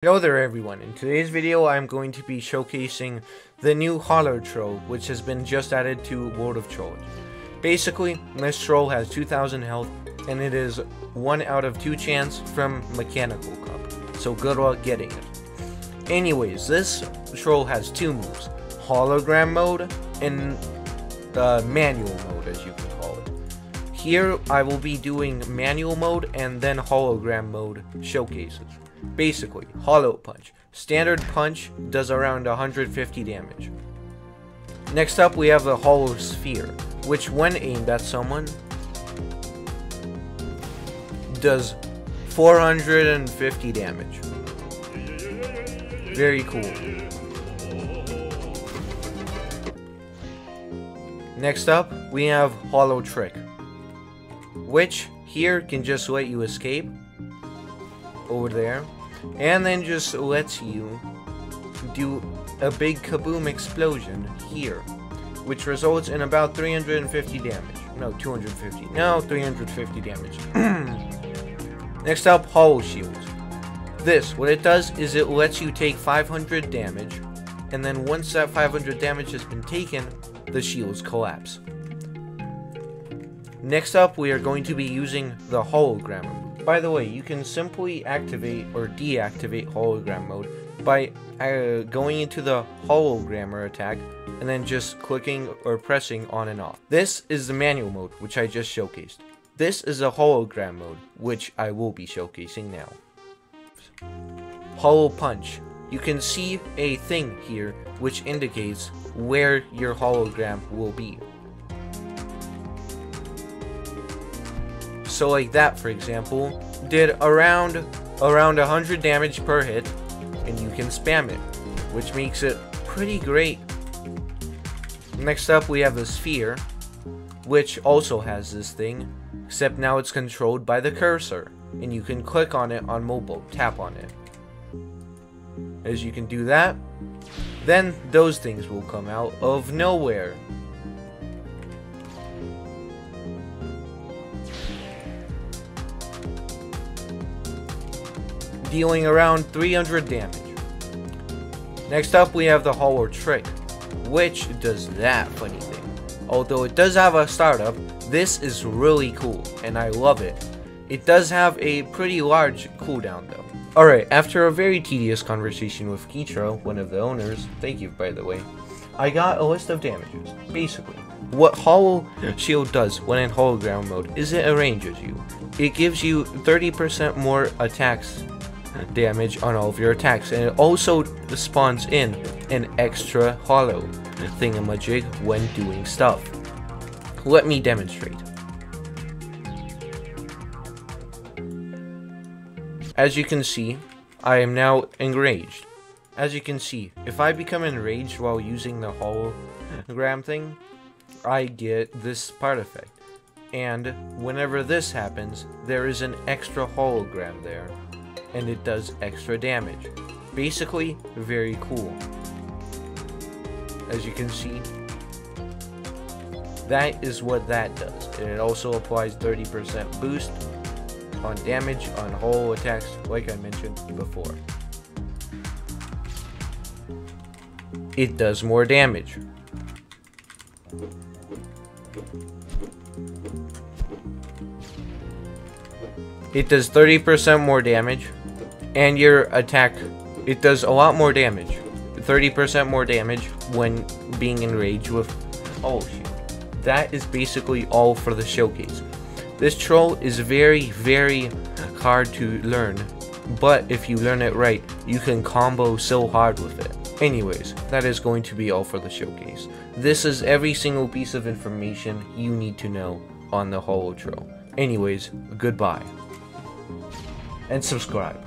Hello there everyone, in today's video I'm going to be showcasing the new Holotroll, which has been just added to World of Trolls. Basically, this troll has 2000 health, and it is 1 out of 2 chance from Mechanical Cup, so good luck getting it. Anyways, this troll has 2 moves, Hologram mode and manual mode as you can call it. Here I will be doing manual mode and then hologram mode showcases. Basically, Holo Punch. Standard punch does around 150 damage. Next up we have the Holo Sphere, which when aimed at someone does 450 damage. Very cool. Next up we have Holo Trick, which here can just let you escape over there, and then just lets you do a big kaboom explosion here, which results in about 350 damage. No, 250. No, 350 damage. Next up, Holo Shields. This, what it does is it lets you take 500 damage, and then once that 500 damage has been taken, the shields collapse. Next up, we are going to be using the hologram mode. By the way, you can simply activate or deactivate hologram mode by going into the hologrammer attack and then just clicking or pressing on and off. This is the manual mode, which I just showcased. This is a hologram mode, which I will be showcasing now. Holo Punch. You can see a thing here which indicates where your hologram will be. So like that, for example, did around 100 damage per hit, and you can spam it, which makes it pretty great. Next up we have the Sphere, which also has this thing, except now it's controlled by the cursor, and you can click on it on mobile, tap on it. As you can do that, then those things will come out of nowhere. Dealing around 300 damage. Next up we have the Holo Trick, which does that funny thing. Although it does have a startup, this is really cool and I love it. It does have a pretty large cooldown though. Alright, after a very tedious conversation with Kitro, one of the owners, thank you by the way, I got a list of damages. Basically, what Holo Shield does when in hologram mode is it arranges you. It gives you 30% more attacks damage on all of your attacks, and it also spawns in an extra holo thingamajig when doing stuff. Let me demonstrate. As you can see, I am now enraged. As you can see, if I become enraged while using the hologram thing, I get this part effect, and whenever this happens, there is an extra hologram there, and it does extra damage. Basically, very cool. As you can see, that is what that does. And it also applies 30% boost on damage on holo attacks, like I mentioned before. It does more damage. It does 30% more damage, and your attack, it does a lot more damage. 30% more damage when being enraged with Holo Shield. That is basically all for the showcase. This troll is very, very hard to learn, but if you learn it right, you can combo so hard with it. Anyways, that is going to be all for the showcase. This is every single piece of information you need to know on the Holotroll. Anyways, goodbye. And subscribe.